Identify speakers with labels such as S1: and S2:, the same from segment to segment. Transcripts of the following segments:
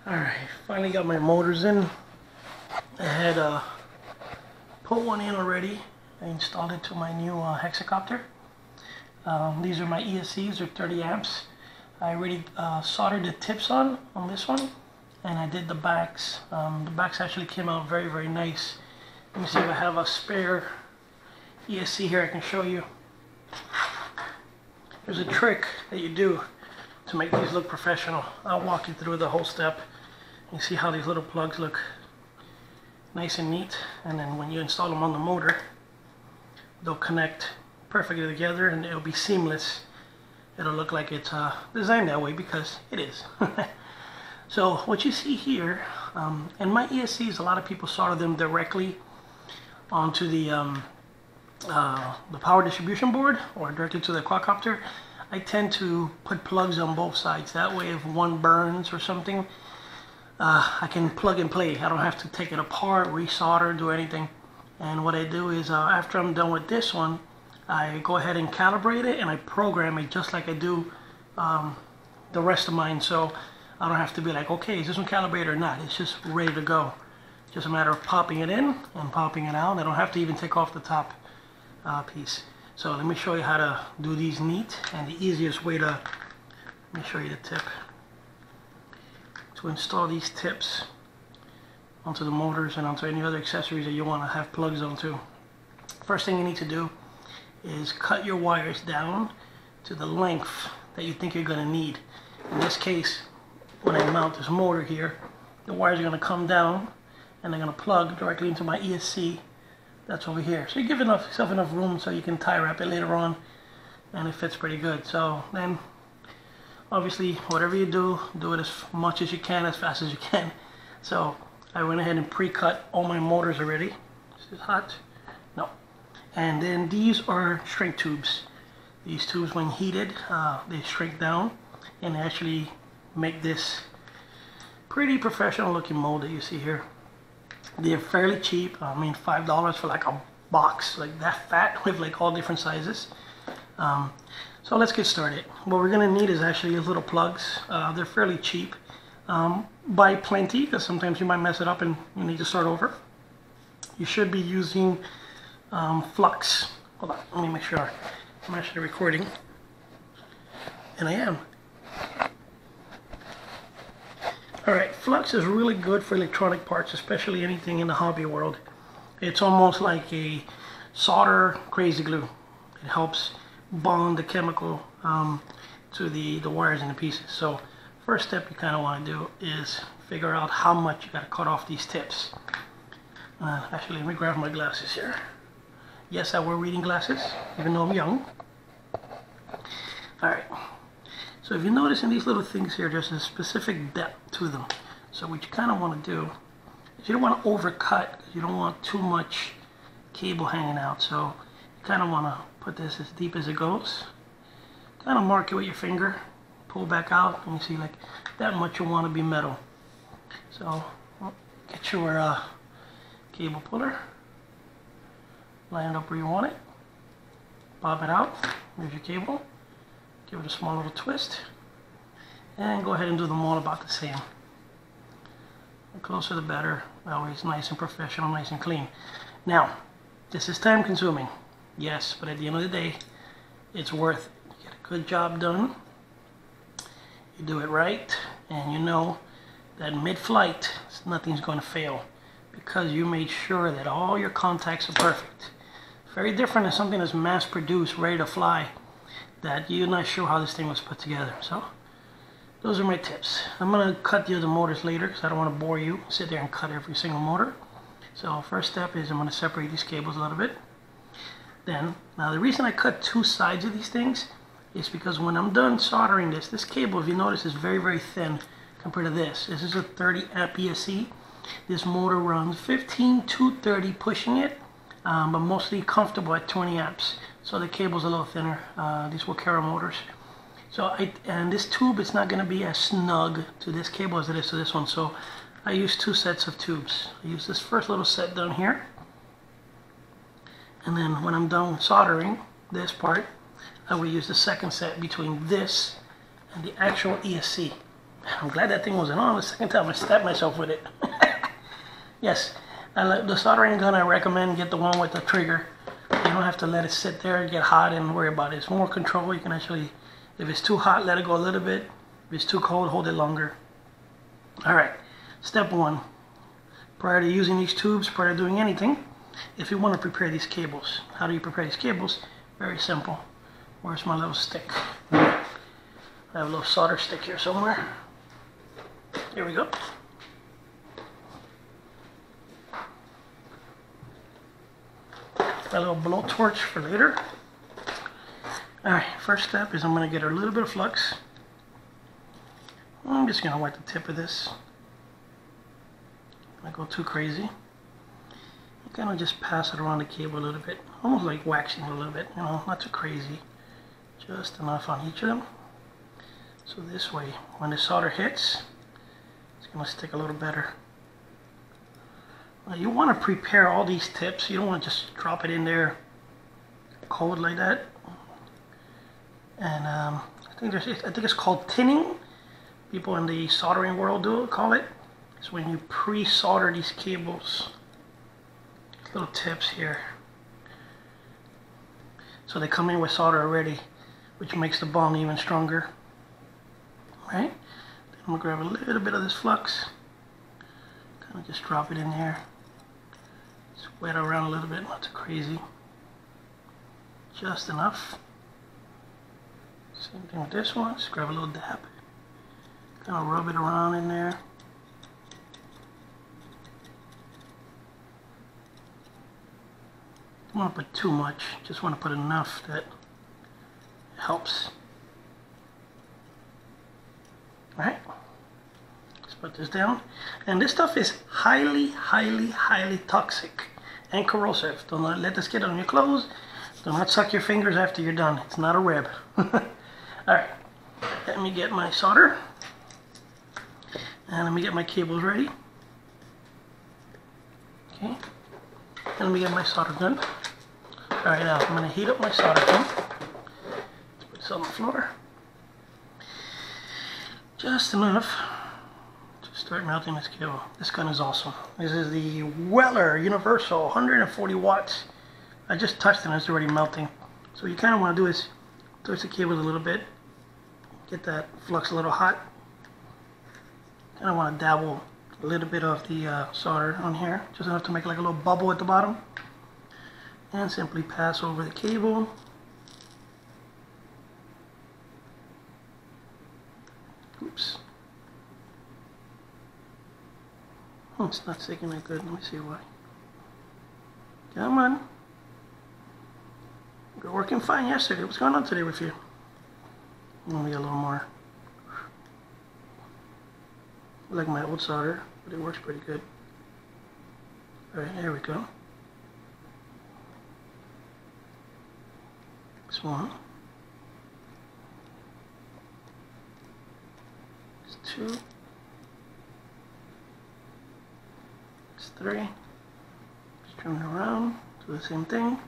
S1: Alright, finally got my motors in. I had put one in already. I installed it to my new hexacopter. These are my ESCs, they're 30 amps. I already soldered the tips on this one, and I did the backs. The backs actually came out very, very nice. Let me see if I have a spare ESC here I can show you. There's a trick that you do to make these look professional. I'll walk you through the whole step. You see how these little plugs look nice and neat, and then when you install them on the motor, they'll connect perfectly together and it'll be seamless. It'll look like it's designed that way because it is. So what you see here, and my ESCs, a lot of people solder them directly onto the power distribution board or directly to the quadcopter. I tend to put plugs on both sides. That way if one burns or something, I can plug and play. I don't have to take it apart, resolder, do anything. And what I do is after I'm done with this one, I go ahead and calibrate it and I program it just like I do the rest of mine. So I don't have to be like, okay, is this one calibrated or not? It's just ready to go. Just a matter of popping it in and popping it out. I don't have to even take off the top piece. So let me show you how to do these neat, and the easiest way to, let me show you the tip. To install these tips onto the motors and onto any other accessories that you want to have plugs onto. First thing you need to do is cut your wires down to the length that you think you're going to need. In this case, when I mount this motor here, the wires are going to come down and they're going to plug directly into my ESC that's over here. So you give yourself enough room so you can tie wrap it later on, and it fits pretty good. So then obviously whatever you do, do it as much as you can, as fast as you can. So I went ahead and pre-cut all my motors already. Is this hot? No. And then these are shrink tubes. These tubes, when heated, they shrink down and actually make this pretty professional looking mold that you see here. They're fairly cheap. I mean, $5 for like a box like that fat with like all different sizes. So let's get started. What we're gonna need is actually little plugs. They're fairly cheap. Buy plenty because sometimes you might mess it up and you need to start over. You should be using flux. Hold on, let me make sure I'm actually recording. And I am. Alright, flux is really good for electronic parts, especially anything in the hobby world. It's almost like a solder crazy glue. It helps bond the chemical to the wires and the pieces. So first step you kind of want to do is figure out how much you got to cut off these tips. Actually, let me grab my glasses here. Yes, I wear reading glasses, even though I'm young. Alright. So if you notice in these little things here, there's a specific depth to them. So what you kind of want to do is you don't want to overcut, because you don't want too much cable hanging out. So you kind of want to put this as deep as it goes. Kind of mark it with your finger, pull back out, and you see like that much you want to be metal. So get your cable puller, line it up where you want it, pop it out, there's your cable. Give it a small little twist, and go ahead and do them all about the same. The closer the better. That way it's nice and professional, nice and clean. Now, this is time consuming, yes, but at the end of the day, it's worth it. You get a good job done, you do it right, and you know that mid-flight, nothing's going to fail because you made sure that all your contacts are perfect. Very different than something that's mass-produced, ready to fly, that you're not sure how this thing was put together. So those are my tips. I'm going to cut the other motors later because I don't want to bore you, sit there and cut every single motor. So first step is I'm going to separate these cables a little bit. Then, now the reason I cut two sides of these things is because when I'm done soldering this cable, if you notice, is very, very thin compared to this. This is a 30 amp ESC. This motor runs 15 to 30 pushing it, but mostly comfortable at 20 amps. So the cable's a little thinner. These were Cara motors. So and this tube is not going to be as snug to this cable as it is to this one. So I use two sets of tubes. I use this first little set down here. And then when I'm done soldering this part, I will use the second set between this and the actual ESC. I'm glad that thing wasn't on. The second time I stabbed myself with it. Yes, the soldering gun I recommend, get the one with the trigger. You don't have to let it sit there and get hot and worry about it. It's more control. You can actually, if it's too hot, let it go a little bit. If it's too cold, hold it longer. Alright, step one. Prior to using these tubes, prior to doing anything, if you want to prepare these cables. How do you prepare these cables? Very simple. Where's my little stick? I have a little solder stick here somewhere. Here we go. A little blowtorch for later. Alright, first step is I'm going to get a little bit of flux. I'm just going to wipe the tip of this. Don't go too crazy. Kind of just pass it around the cable a little bit. Almost like waxing a little bit, you know, not too crazy. Just enough on each of them. So this way, when the solder hits, it's going to stick a little better. Now you want to prepare all these tips. You don't want to just drop it in there cold like that. And I think it's called tinning. People in the soldering world call it. It's when you pre-solder these cables. Little tips here. So they come in with solder already, which makes the bond even stronger. Right? Then I'm going to grab a little bit of this flux. Kind of just drop it in there. Wet around a little bit, not too crazy. Just enough. Same thing with this one. Just grab a little dab. Kind of rub it around in there. Don't want to put too much. Just want to put enough that helps. Alright. Let's put this down. And this stuff is highly, highly, highly toxic and corrosive. Do not let this get on your clothes. Do not suck your fingers after you're done. It's not a rib. Alright, let me get my solder. And let me get my cables ready. Okay. And let me get my solder gun. Alright, now I'm going to heat up my solder gun. Let's put this on the floor. Just enough. Start melting this cable. This gun is awesome. This is the Weller Universal 140 watts. I just touched it and it's already melting. So what you kind of want to do is touch the cable a little bit. Get that flux a little hot. Kind of want to dabble a little bit of the solder on here. Just enough to make like a little bubble at the bottom. And simply pass over the cable. Oops. Oh, it's not sticking that good. Let me see why. Come on. We're working fine yesterday. What's going on today with you? Let me get a little more. I like my old solder, but it works pretty good. Alright, there we go. This one. This two. 3. Just turn it around, do the same thing.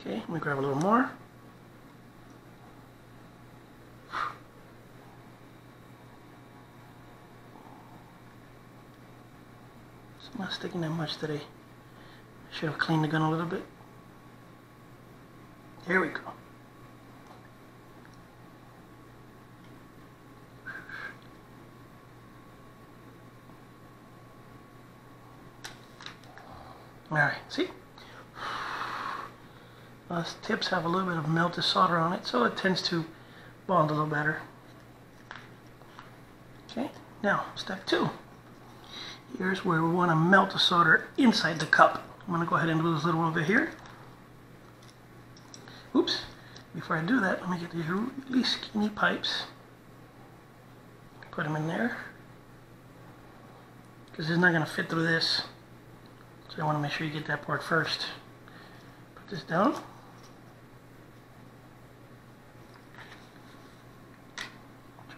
S1: Okay, let me grab a little more. It's not sticking that much today. I should have cleaned the gun a little bit. Here we go. Alright, see? Those tips have a little bit of melted solder on it, so it tends to bond a little better. Okay, now step 2. Here's where we want to melt the solder inside the cup. I'm going to go ahead and do this little over here. Oops, before I do that, let me get these really skinny pipes. Put them in there. Because it's not going to fit through this. So I want to make sure you get that part first. Put this down.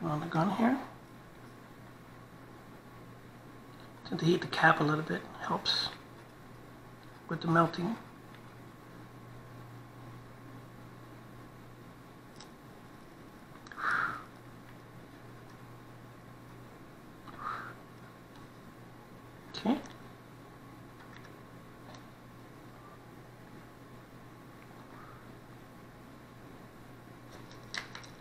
S1: Turn on the gun here. Tend to heat the cap a little bit. Helps with the melting. Okay.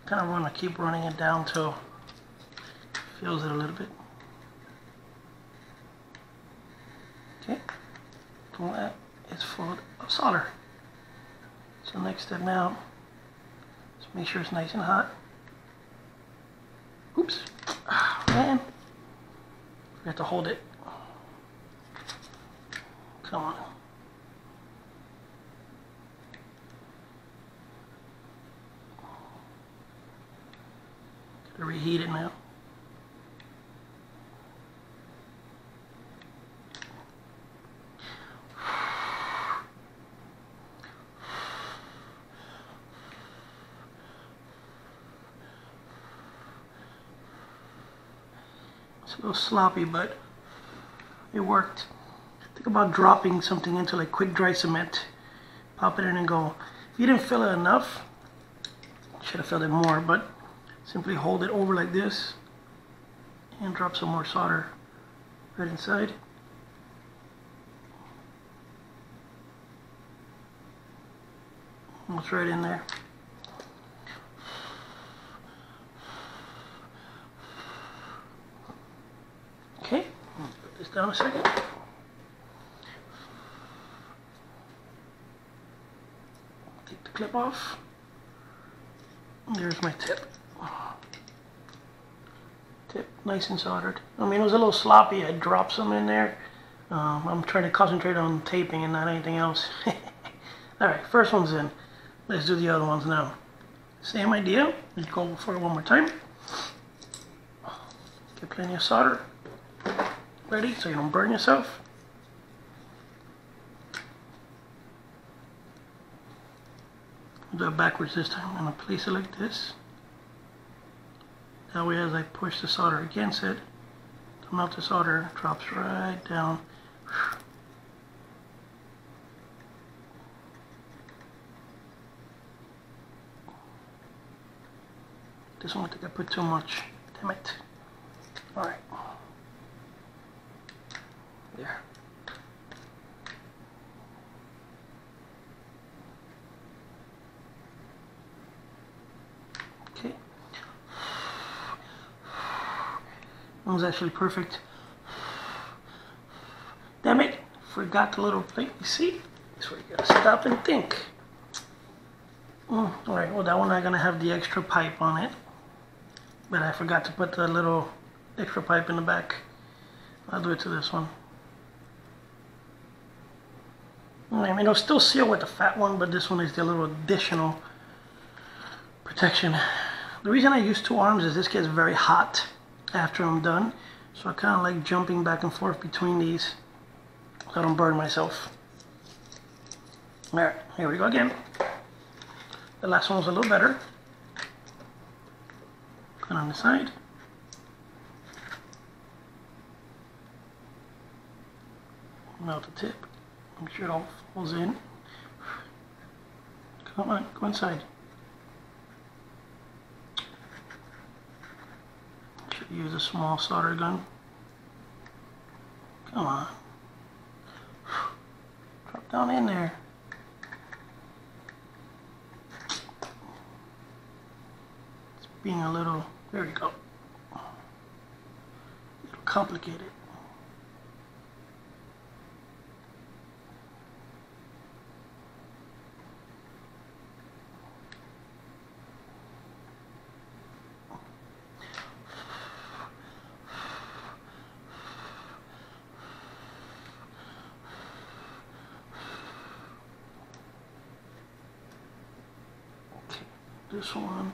S1: Kind of want to keep running it down till it feels it a little bit. Okay. All that is full of solder. So next step now, just make sure it's nice and hot. Oops. Oh, man. We have to hold it. Come on. Gotta reheat it now. It's a little sloppy, but it worked. Think about dropping something into like quick dry cement. Pop it in and go. If you didn't fill it enough, should have filled it more, but simply hold it over like this and drop some more solder right inside. It's right in there. Okay, put this down a second. Take the clip off. There's my tip. Tip, nice and soldered. I mean, it was a little sloppy. I dropped some in there. I'm trying to concentrate on taping and not anything else. Alright, first one's in. Let's do the other ones now. Same idea. Let's go for it one more time. Get plenty of solder ready so you don't burn yourself. I'll do it backwards this time. I'm going to place it like this. That way as I push the solder against it, to melt the solder, it drops right down. This one I think I put too much. Damn it. Alright. There. Okay. That was actually perfect. Damn it. Forgot the little plate. You see? That's where you gotta stop and think. Alright, well that one I'm gonna have the extra pipe on it. But I forgot to put the little extra pipe in the back. I'll do it to this one. I mean, it'll still seal with the fat one, but this one is the little additional protection. The reason I use two arms is this gets very hot after I'm done. So I kind of like jumping back and forth between these so I don't burn myself. Alright, here we go again. The last one was a little better. Put on the side. Melt the tip. Make sure it all falls in. Come on, go inside. Should use a small solder gun. Come on. Drop down in there. It's being a little, there we go. A little complicated. This one,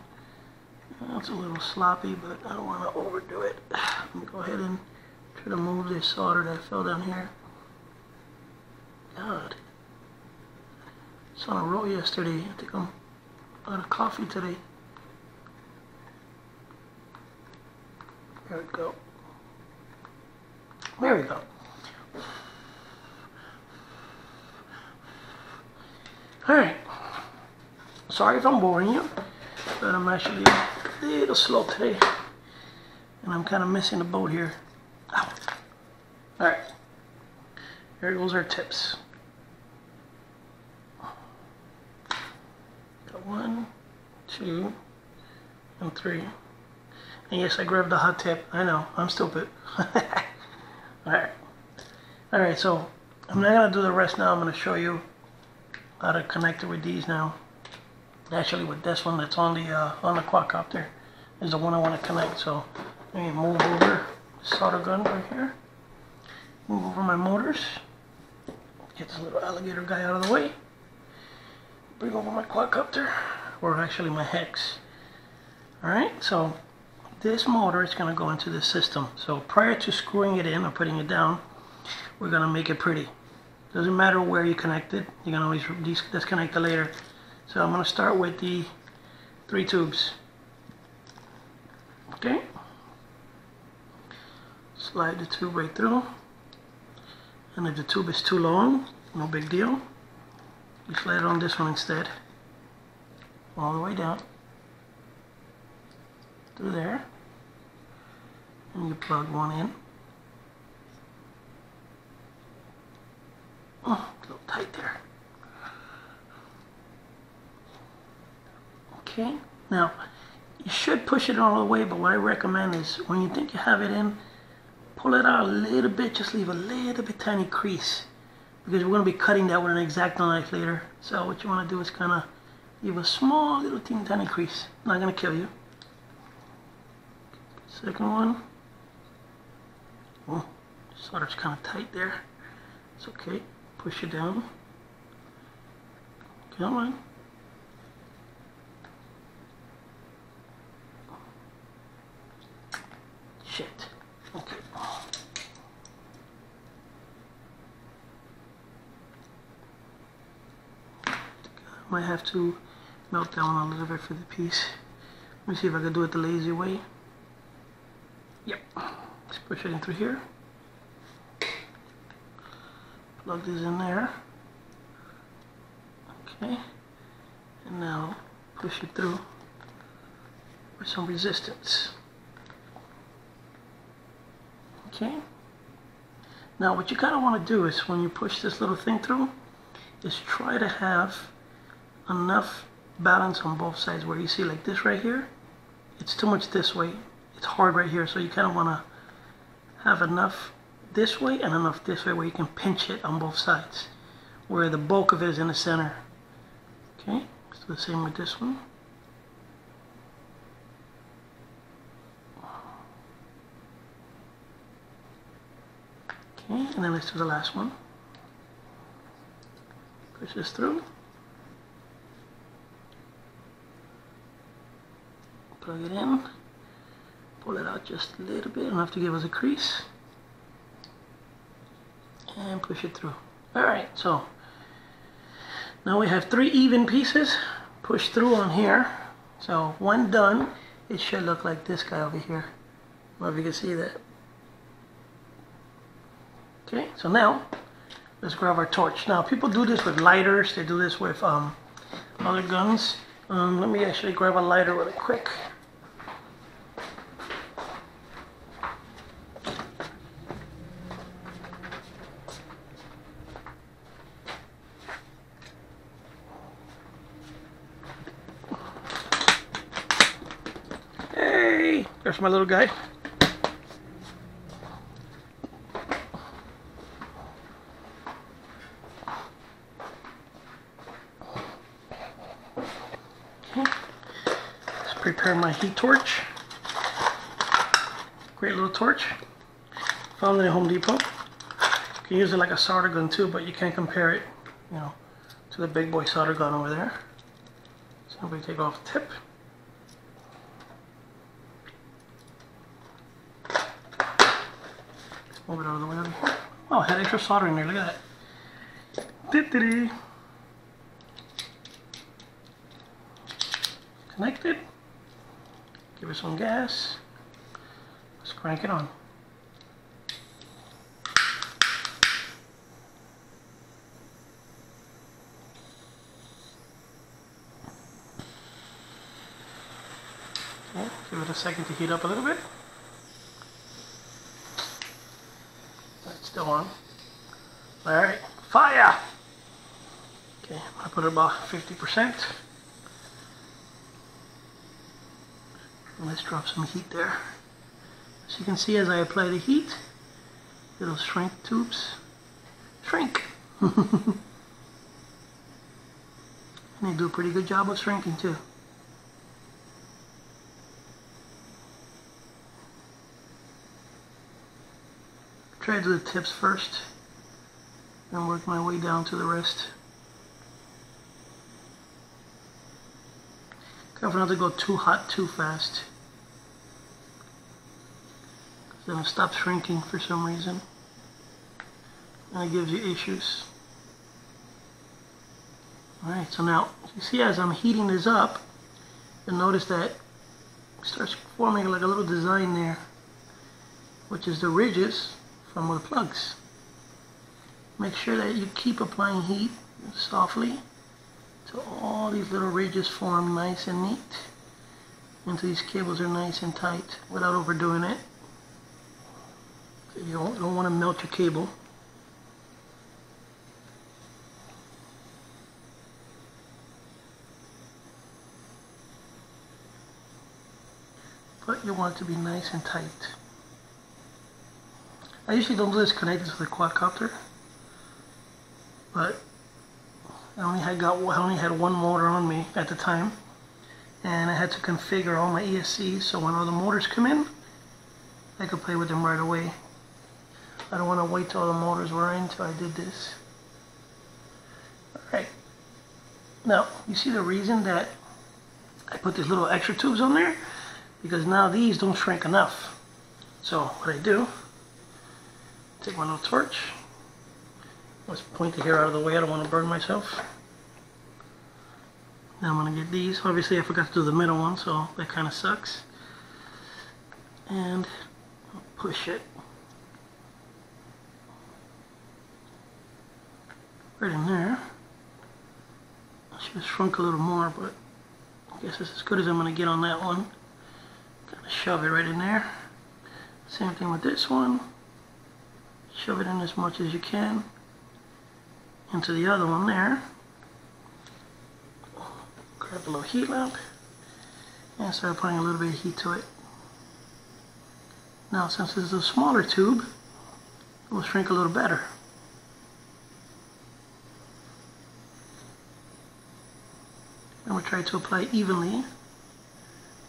S1: that's a little sloppy, but I don't want to overdo it. Let me go ahead and try to move this solder that fell down here. God, it's on a roll yesterday. I think I'm out of coffee today. There we go. There we go. Alright. Sorry if I'm boring you, but I'm actually a little slow today. And I'm kind of missing the boat here. Ow. Alright. Here goes our tips. Got 1, 2, and 3. And yes, I grabbed the hot tip. I know, I'm stupid. Alright, so I'm not going to do the rest now. I'm going to show you how to connect it with these now. Actually, with this one that's on the quadcopter is the one I want to connect. So let me move over the solder gun right here. Move over my motors. Get this little alligator guy out of the way. Bring over my quadcopter, or actually my hex. Alright, so this motor is going to go into this system. So prior to screwing it in or putting it down, we're going to make it pretty. Doesn't matter where you connect it, you can always disconnect it later. So I'm going to start with the 3 tubes. Okay. Slide the tube right through. And if the tube is too long, no big deal. You slide it on this one instead. All the way down. Through there. And you plug one in. Oh, a little tight there. Okay, now you should push it all the way, but what I recommend is when you think you have it in, pull it out a little bit, just leave a little bit tiny crease, because we're going to be cutting that with an X-Acto knife later. So what you want to do is kind of leave a small little teeny tiny crease. Not going to kill you. Second one. Oh, solder's kind of tight there. It's okay. Push it down. Come on. Shit. Okay. Might have to melt down a little bit for the piece. Let me see if I can do it the lazy way. Yep. Let's push it in through here. Plug this in there. Okay. And now push it through with some resistance. Okay. Now what you kind of want to do is when you push this little thing through is try to have enough balance on both sides, where you see like this right here, it's too much this way, it's hard right here, so you kind of want to have enough this way and enough this way where you can pinch it on both sides, where the bulk of it is in the center. Okay, let's do the same with this one. Okay, and then let's do the last one. Push this through. Plug it in. Pull it out just a little bit, enough to give us a crease. And push it through. Alright, so now we have 3 even pieces pushed through on here. So when done, it should look like this guy over here. I don't know if you can see that. Okay, so now let's grab our torch. Now people do this with lighters, they do this with other guns. Let me actually grab a lighter really quick. Hey, there's my little guy. Prepare my heat torch. Great little torch. Found it at Home Depot. You can use it like a solder gun too, but you can't compare it, you know, to the big boy solder gun over there. So I'm going to take off the tip. Move it out of the way over here. Oh, I had extra solder in there. Look at that. Connected. Give it some gas. Let's crank it on. Okay, give it a second to heat up a little bit. It's still on. Alright, fire! Okay, I put it about 50%. Let's drop some heat there. As you can see, as I apply the heat, little shrink tubes shrink. And they do a pretty good job of shrinking too. Try to do the tips first, and work my way down to the rest. Careful not to go too hot too fast, because then it stops shrinking for some reason, and it gives you issues. Alright, so now you see as I'm heating this up, you'll notice that it starts forming like a little design there, which is the ridges from the plugs. Make sure that you keep applying heat softly till all these little ridges form nice and neat, until these cables are nice and tight without overdoing it. You don't want to melt your cable. But you want it to be nice and tight. I usually don't do this connected to the quadcopter, but I only had one motor on me at the time, and I had to configure all my ESCs so when all the motors come in, I could play with them right away. I don't want to wait till all the motors were in until I did this. Alright, now you see the reason that I put these little extra tubes on there? Because now these don't shrink enough. So what I do, take my little torch. Let's point the hair out of the way, I don't want to burn myself. Now I'm going to get these. Obviously I forgot to do the middle one, so that kind of sucks. And push it right in there. I should have shrunk a little more, but I guess it's as good as I'm going to get on that one. Kind of shove it right in there. Same thing with this one. Shove it in as much as you can into the other one there. Grab a little heat lamp and start applying a little bit of heat to it. Now since this is a smaller tube, it will shrink a little better. And we'll try to apply evenly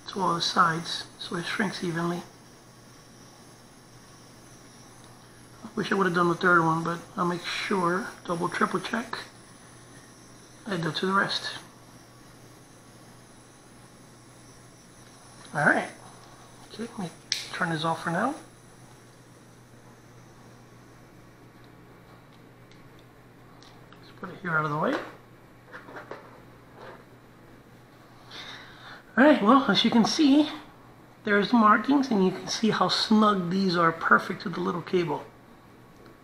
S1: to all the sides so it shrinks evenly. Wish I would have done the third one, but I'll make sure, double, triple check, I do to the rest. Alright, okay, let me turn this off for now. Let's put it here out of the way. Alright, well, as you can see, there's the markings, and you can see how snug these are, perfect to the little cable.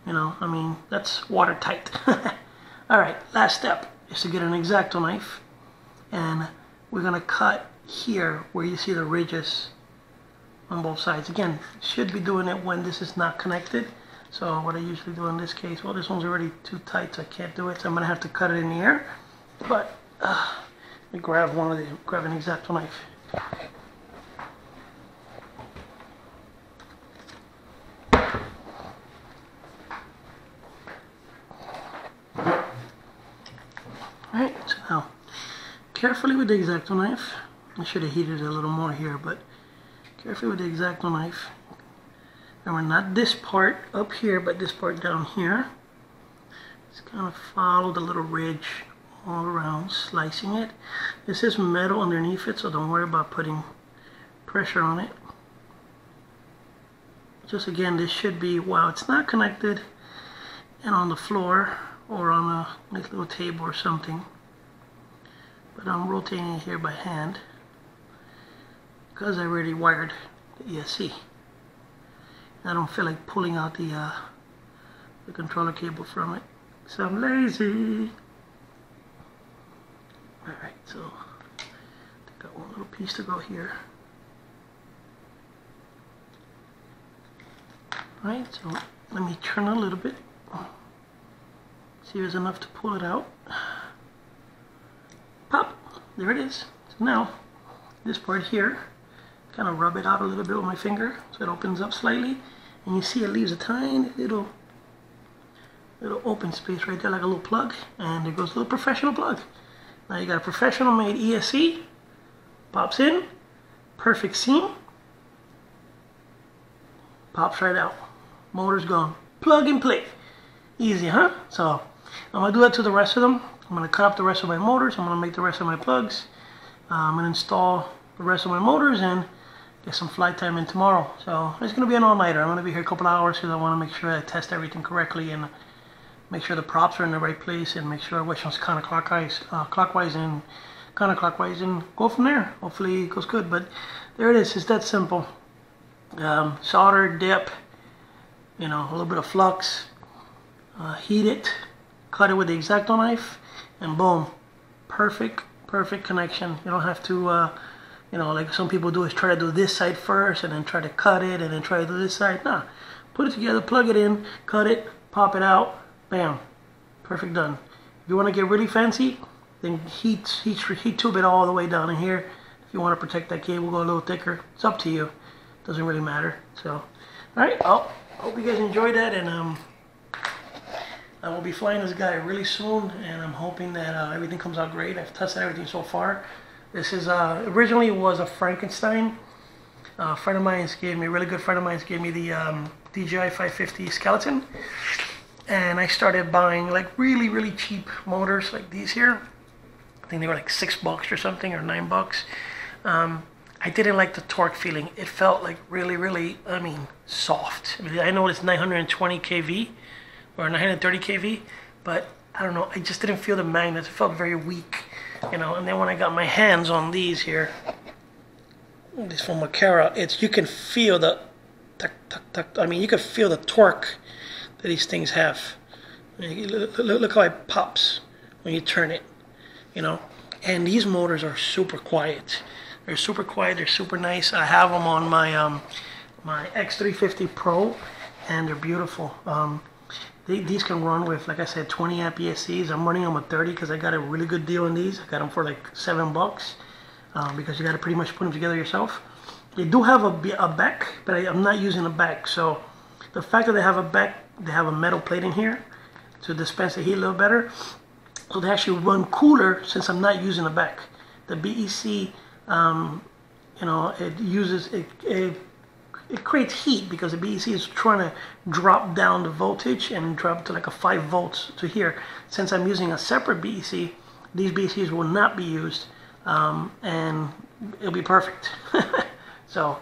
S1: You know, I mean, that's watertight. Alright, last step is to get an X-Acto knife, and we're going to cut here where you see the ridges on both sides. Again, should be doing it when this is not connected. So what I usually do in this case, well, this one's already too tight, so I can't do it, so I'm going to have to cut it in the air. But, let me grab an X-Acto knife. Alright, so now, carefully with the X-Acto knife, I should have heated it a little more here, but carefully with the X-Acto knife. Remember, not this part up here, but this part down here. Just kind of follow the little ridge all around, slicing it. This is metal underneath it, so don't worry about putting pressure on it. Just again, this should be, while it's not connected and on the floor or on a nice little table or something, but I'm rotating it here by hand because I already wired the ESC. I don't feel like pulling out the controller cable from it, so I'm lazy. Alright, so I got one little piece to go here. Alright, so let me turn a little bit. See if there's enough to pull it out. Pop! There it is. So now, this part here, kind of rub it out a little bit with my finger so it opens up slightly. And you see it leaves a tiny little open space right there, like a little plug. And there goes a little professional plug. Now you got a professional made ESC. Pops in. Perfect seam. Pops right out. Motor's gone. Plug and play. Easy, huh? So I'm going to do that to the rest of them. I'm going to cut up the rest of my motors. I'm going to make the rest of my plugs. I'm going to install the rest of my motors and get some flight time in tomorrow. So it's going to be an all-nighter. I'm going to be here a couple hours because I want to make sure I test everything correctly and make sure the props are in the right place and make sure which one's clockwise and counterclockwise and go from there. Hopefully it goes good. But there it is. It's that simple. Solder, dip, you know, a little bit of flux, heat it, cut it with the X-Acto knife, and boom, perfect connection. You don't have to, you know, like some people do is try to do this side first and then try to cut it and then try to do this side. Nah, put it together, plug it in, cut it, pop it out, bam, perfect, done. If you want to get really fancy, then heat tube it all the way down in here. If you want to protect that cable, go a little thicker. It's up to you. Doesn't really matter. So, all right. Well, hope you guys enjoyed that, and I will be flying this guy really soon, and I'm hoping that everything comes out great. I've tested everything so far. This is originally was a Frankenstein. A friend of mine gave me, a really good friend of mine gave me the DJI F550 skeleton, and I started buying like really cheap motors like these here. I think they were like $6 or something, or $9. I didn't like the torque feeling. It felt like really, I mean, soft. I mean, I know it's 920 kV or 930 kV, but I don't know. I just didn't feel the magnets. It felt very weak, you know. And then when I got my hands on these here, this from Makara, you can feel the tuck. I mean, you can feel the torque that these things have. Look how it pops when you turn it, you know. And these motors are super quiet. They're super quiet. They're super nice. I have them on my my X350 Pro, and they're beautiful. These can run with, like I said, 20 amp ESCs. I'm running them with 30 because I got a really good deal on these. I got them for like $7 because you got to pretty much put them together yourself. They do have a back, but I'm not using a back. So the fact that they have a back, they have a metal plate in here to dispense the heat a little better. So they actually run cooler since I'm not using a back. The BEC, you know, it creates heat because the BEC is trying to drop down the voltage and drop to like a 5 volts to here. Since I'm using a separate BEC, these BECs will not be used, and it'll be perfect. So,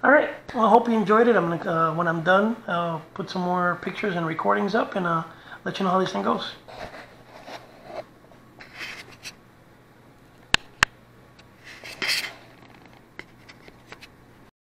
S1: all right. Well, I hope you enjoyed it. I'm gonna when I'm done, I'll put some more pictures and recordings up and let you know how this thing goes.